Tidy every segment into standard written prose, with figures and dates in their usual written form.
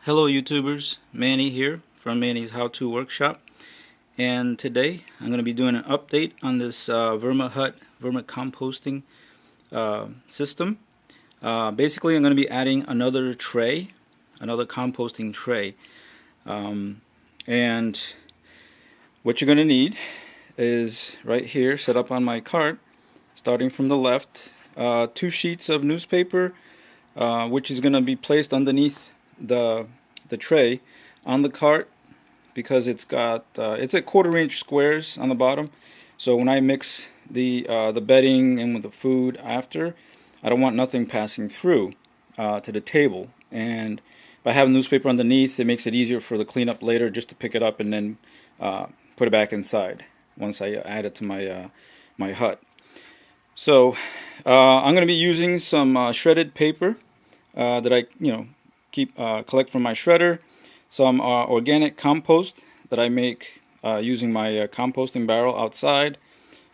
Hello YouTubers, Manny here from Manny's How To Workshop, and today I'm going to be doing an update on this Vermihut composting system. Basically I'm going to be adding another composting tray, and what you're going to need is right here set up on my cart, starting from the left, 2 sheets of newspaper, which is going to be placed underneath the tray on the cart, because it's got it's at 1/4 inch squares on the bottom. So when I mix the bedding in with the food after, I don't want nothing passing through to the table. And by having newspaper underneath, it makes it easier for the cleanup later, just to pick it up and then put it back inside once I add it to my my hut. So I'm going to be using some shredded paper that I collect from my shredder, some organic compost that I make using my composting barrel outside,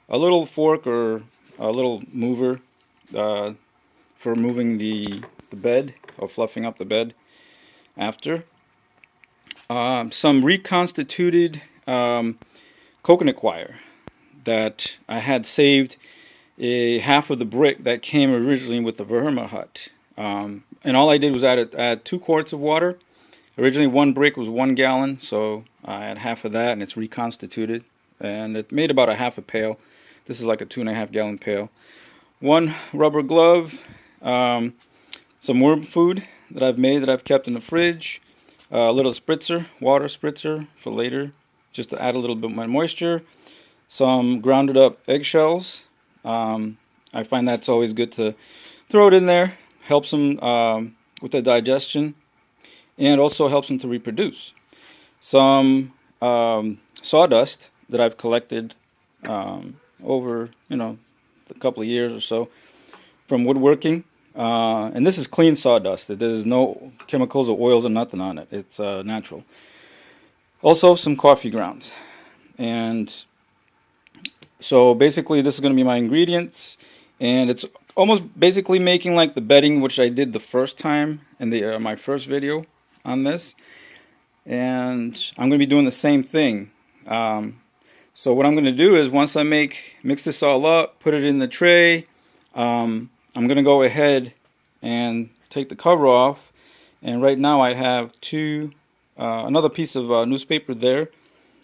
a little fork or a little mover for moving the bed or fluffing up the bed after, some reconstituted coconut wire that I had saved half of the brick that came originally with the Vermihut. And all I did was add 2 quarts of water. Originally 1 brick was 1 gallon, so I had half of that, and it's reconstituted, and it made about a half a pail. This is like a 2.5 gallon pail. 1 rubber glove, some worm food that I've made that I've kept in the fridge, a little spritzer, water spritzer for later, just to add a little bit more moisture, some grounded up eggshells. I find that's always good to throw it in there. Helps them with the digestion, and also helps them to reproduce. Some sawdust that I've collected over a couple of years or so from woodworking, and this is clean sawdust. There's no chemicals or oils or nothing on it. It's natural. Also some coffee grounds. And so basically this is going to be my ingredients, and it's almost basically making like the bedding, which I did the first time in the my first video on this. And I'm going to be doing the same thing. So what I'm going to do is, once I mix this all up, put it in the tray, I'm going to go ahead and take the cover off. And right now I have another piece of newspaper there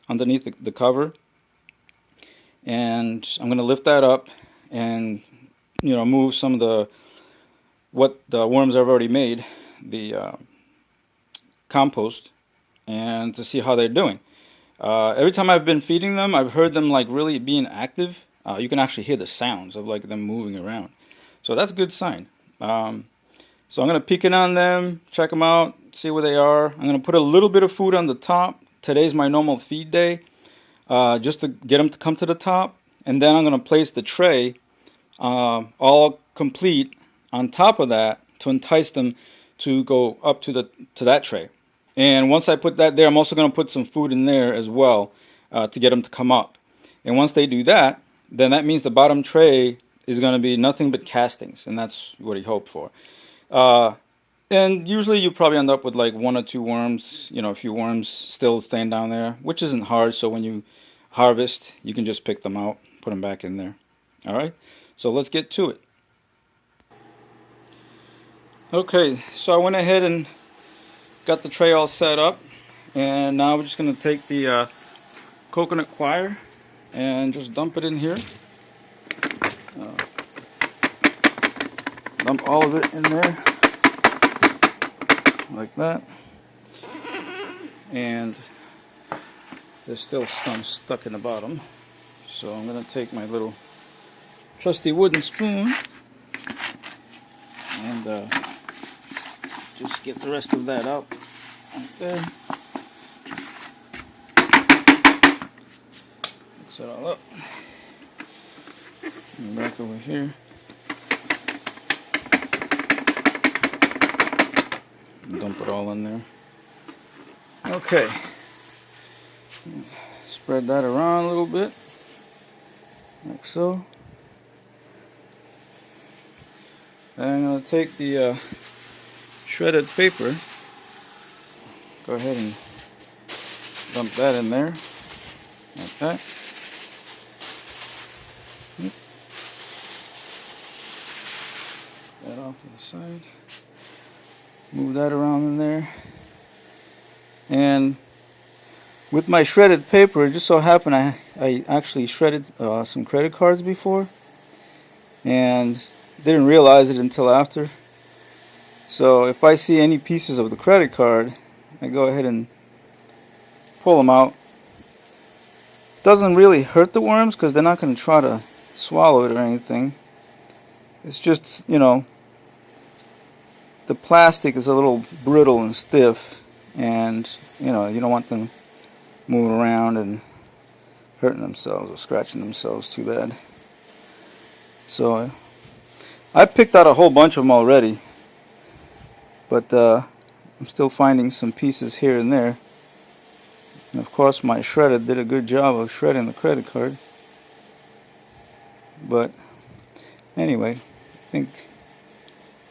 underneath the cover. And I'm going to lift that up and move some of what the worms I've already made, the compost, and to see how they're doing. Every time I've been feeding them, I've heard them like really being active. You can actually hear the sounds of like them moving around, so that's a good sign. So I'm going to peek in on them, check them out, see where they are. I'm going to put a little bit of food on the top. Today's my normal feed day, just to get them to come to the top, and then I'm going to place the tray all complete on top of that to entice them to go up to that tray. And once I put that there, I'm also going to put some food in there as well to get them to come up. And once they do that, then that means the bottom tray is going to be nothing but castings, and that's what he hoped for. And usually you probably end up with like 1 or 2 worms, a few worms still staying down there, which isn't hard. So when you harvest, you can just pick them out, put them back in there. All right, so let's get to it. Okay, so I went ahead and got the tray all set up, and now we're just going to take the coconut wire and just dump it in here. Dump all of it in there like that, and there's still some stuck in the bottom, so I'm going to take my little trusty wooden spoon and just get the rest of that out right there. Mix it all up. And back over here. Dump it all in there. Okay. Spread that around a little bit, like so. And I'm going to take the shredded paper Go ahead and dump that in there, like that. That off to the side. Move that around in there. And with my shredded paper, it just so happened I actually shredded some credit cards before, and didn't realize it until after. So if I see any pieces of the credit card, I go ahead and pull them out. Doesn't really hurt the worms because they're not going to try to swallow it or anything. It's just, you know, the plastic is a little brittle and stiff, and you know, you don't want them moving around and hurting themselves or scratching themselves too bad. So I picked out a whole bunch of them already, but I'm still finding some pieces here and there. And of course my shredder did a good job of shredding the credit card. But anyway, I think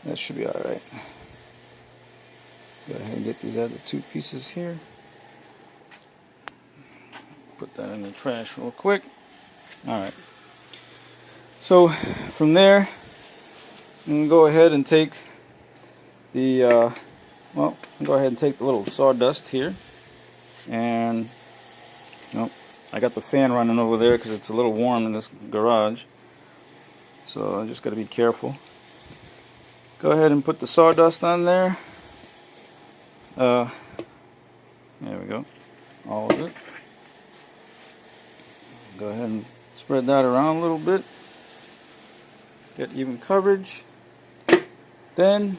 that should be alright. Go ahead and get these other two pieces here. Put that in the trash real quick. Alright. So from there, I'm going to go ahead and take the, go ahead and take the little sawdust here. And, I got the fan running over there because it's a little warm in this garage. So I just got to be careful. Go ahead and put the sawdust on there. There we go. All of it. Go ahead and spread that around a little bit. Get even coverage. Then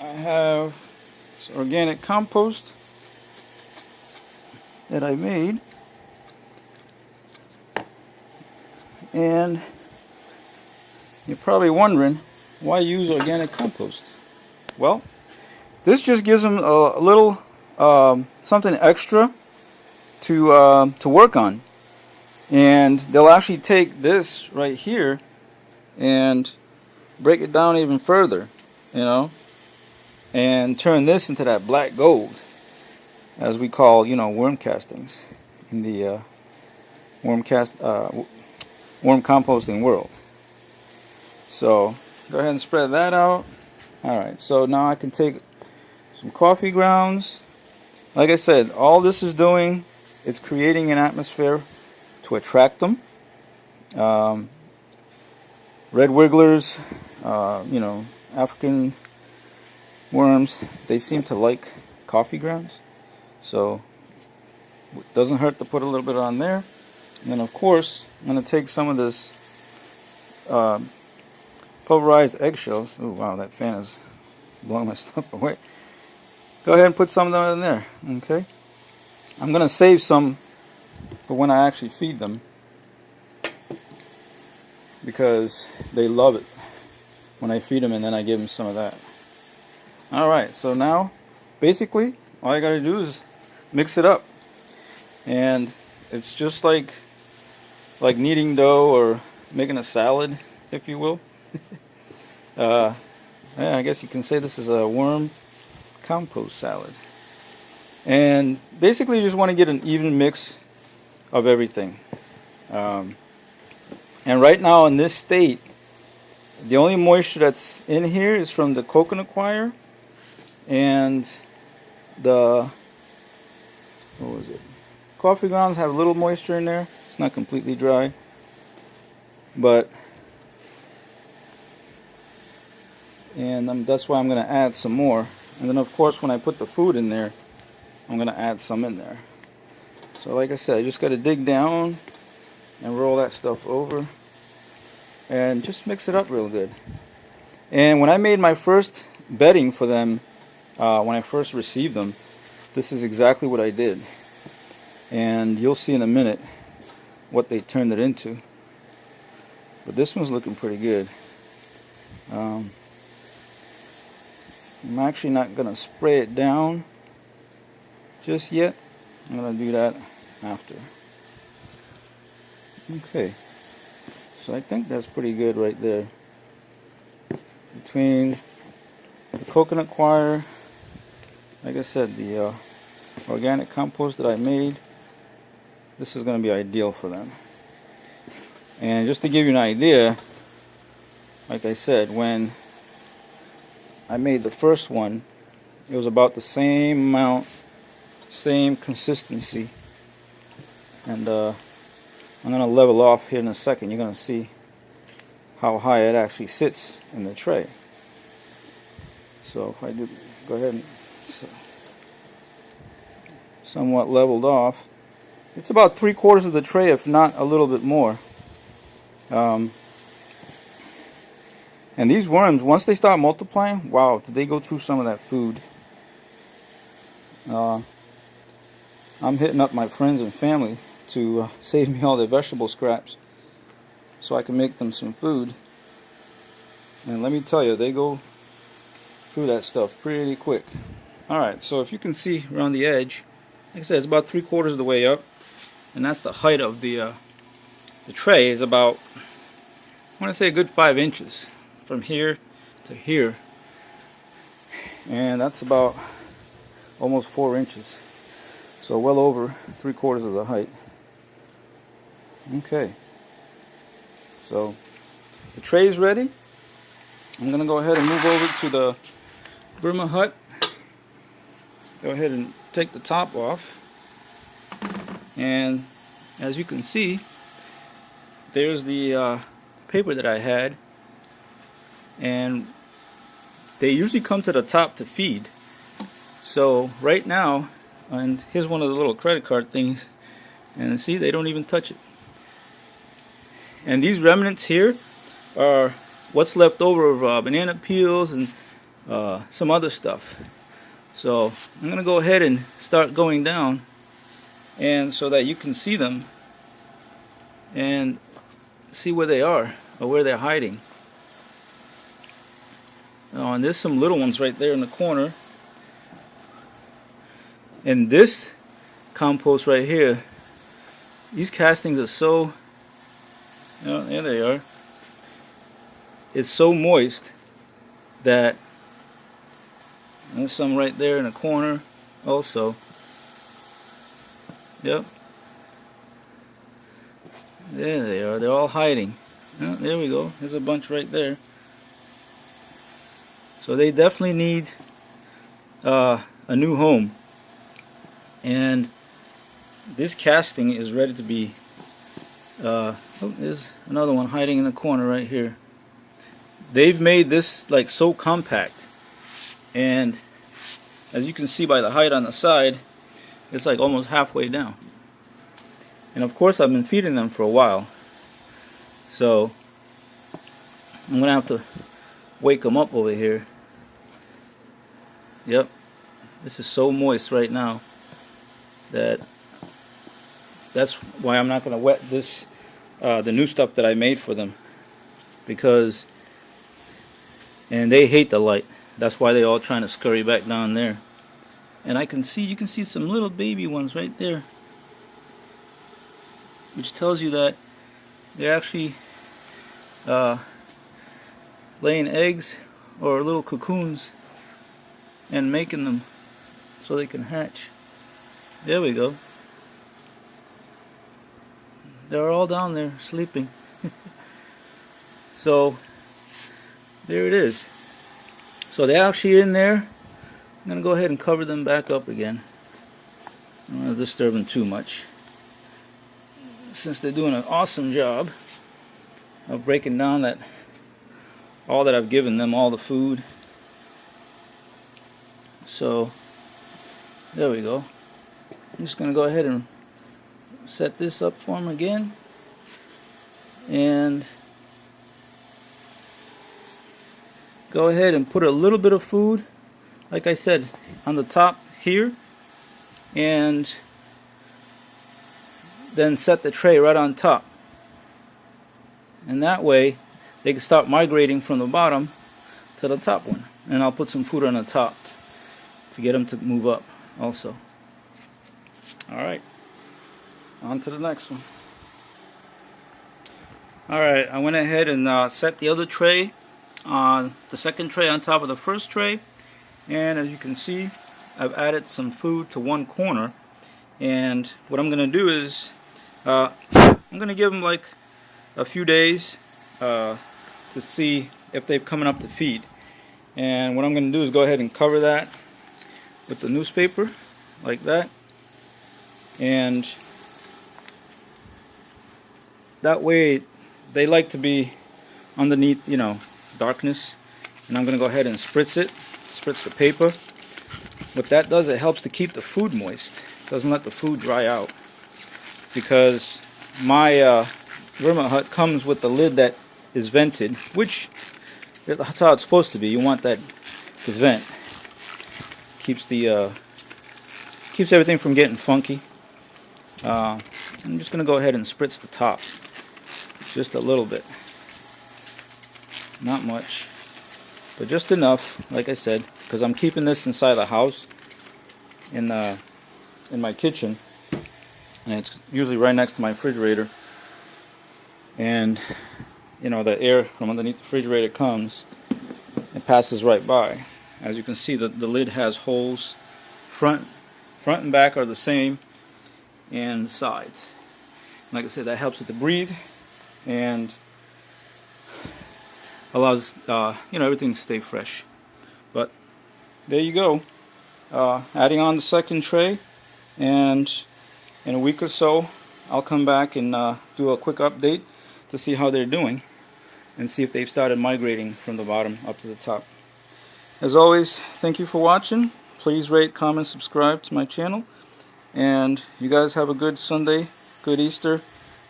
I have this organic compost that I made. And you're probably wondering, why use organic compost? Well, this just gives them a little something extra to work on. And they'll actually take this right here and break it down even further, and turn this into that black gold, as we call, worm castings in the worm composting world. So go ahead and spread that out. Alright, so now I can take some coffee grounds. Like I said, all this is doing, it's creating an atmosphere to attract them. Red wigglers, African worms, they seem to like coffee grounds. So it doesn't hurt to put a little bit on there. And then of course, I'm going to take some of this pulverized eggshells. Oh wow, that fan is blowing my stuff away. Go ahead and put some of them in there, okay? I'm going to save some for when I actually feed them, because they love it when I feed them and then I give them some of that. Alright, so now basically all I got to do is mix it up. And it's just like kneading dough or making a salad, if you will. Yeah, I guess you can say this is a worm compost salad. And basically you just want to get an even mix of everything. And right now in this state, the only moisture that's in here is from the coconut coir and the, what was it? Coffee grounds have a little moisture in there. It's not completely dry, but that's why I'm going to add some more. And then of course when I put the food in there, I'm going to add some in there. So like I said, I just got to dig down and roll that stuff over and just mix it up real good. And when I made my first bedding for them, when I first received them, this is exactly what I did. And you'll see in a minute what they turned it into. But this one's looking pretty good. I'm actually not going to spray it down just yet. I'm going to do that after. Okay. So I think that's pretty good right there. Between the coconut coir, like I said, the organic compost that I made, this is going to be ideal for them. And just to give you an idea, like I said, when I made the first one, it was about the same amount, same consistency. And I'm going to level off here in a second. You're going to see how high it actually sits in the tray. So if I do go ahead and somewhat leveled off, it's about 3/4 of the tray, if not a little bit more. And these worms, once they start multiplying, wow, did they go through some of that food. I'm hitting up my friends and family to save me all their vegetable scraps so I can make them some food. And let me tell you, they go through that stuff pretty quick. Alright, so if you can see around the edge, like I said, it's about 3/4 of the way up, and that's the height of the tray is about, I want to say a good 5 inches from here to here, and that's about almost 4 inches, so well over 3/4 of the height. Okay, so the tray is ready. I'm gonna go ahead and move over to the Vermihut. Go ahead and take the top off, and as you can see, there's the paper that I had, and they usually come to the top to feed. So right now, and here's one of the little credit card things, and see, they don't even touch it. And these remnants here are what's left over of banana peels and some other stuff. So I'm gonna go ahead and start going down, and so that you can see them and see where they are or where they're hiding. Oh, and there's some little ones right there in the corner. And this compost right here, these castings are so, oh, there they are. It's so moist that there's some right there in the corner also. Yep. There they are. They're all hiding. Oh, there we go. There's a bunch right there. So they definitely need a new home. And this casting is ready to be oh, there's another one hiding in the corner right here. They've made this like so compact, and as you can see by the height on the side, it's like almost halfway down. And of course I've been feeding them for a while, so I'm gonna have to wake them up over here. Yep, this is so moist right now that that's why I'm not going to wet this the new stuff that I made for them, because and they hate the light. That's why they're all trying to scurry back down there. And I can see, you can see some little baby ones right there, which tells you that they're actually laying eggs or little cocoons and making them so they can hatch. There we go. They're all down there sleeping. So there it is. So they're actually in there. I'm going to go ahead and cover them back up again. I don't want to disturb them too much, since they're doing an awesome job of breaking down that all that I've given them, all the food. So there we go. I'm just going to go ahead and set this up for them again, and go ahead and put a little bit of food, like I said, on the top here, and then set the tray right on top, and that way they can start migrating from the bottom to the top one. And I'll put some food on the top to get them to move up also. Alright, on to the next one. Alright, I went ahead and set the other tray on the second tray on top of the first tray, and as you can see, I've added some food to one corner, and what I'm gonna do is I'm gonna give them like a few days to see if they've coming up to feed. And what I'm gonna do is go ahead and cover that with the newspaper like that, and that way they like to be underneath, you know, darkness. And I'm gonna go ahead and spritz the paper. What that does, it helps to keep the food moist. It doesn't let the food dry out, because my Vermihut comes with the lid that is vented, which that's how it's supposed to be. You want that to vent. Keeps everything from getting funky. I'm just gonna go ahead and spritz the top, just a little bit, not much, but just enough. Like I said, because I'm keeping this inside the house, in my kitchen, and it's usually right next to my refrigerator. And you know, the air from underneath the refrigerator comes and passes right by. As you can see, the lid has holes. Front and back are the same, and the sides. Like I said, that helps it to breathe and allows you know, everything to stay fresh. But there you go. Adding on the second tray, and in a week or so I'll come back and do a quick update to see how they're doing and see if they've started migrating from the bottom up to the top. As always, thank you for watching. Please rate, comment, subscribe to my channel, and you guys have a good Sunday, good Easter,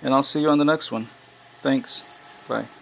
and I'll see you on the next one. Thanks. Bye.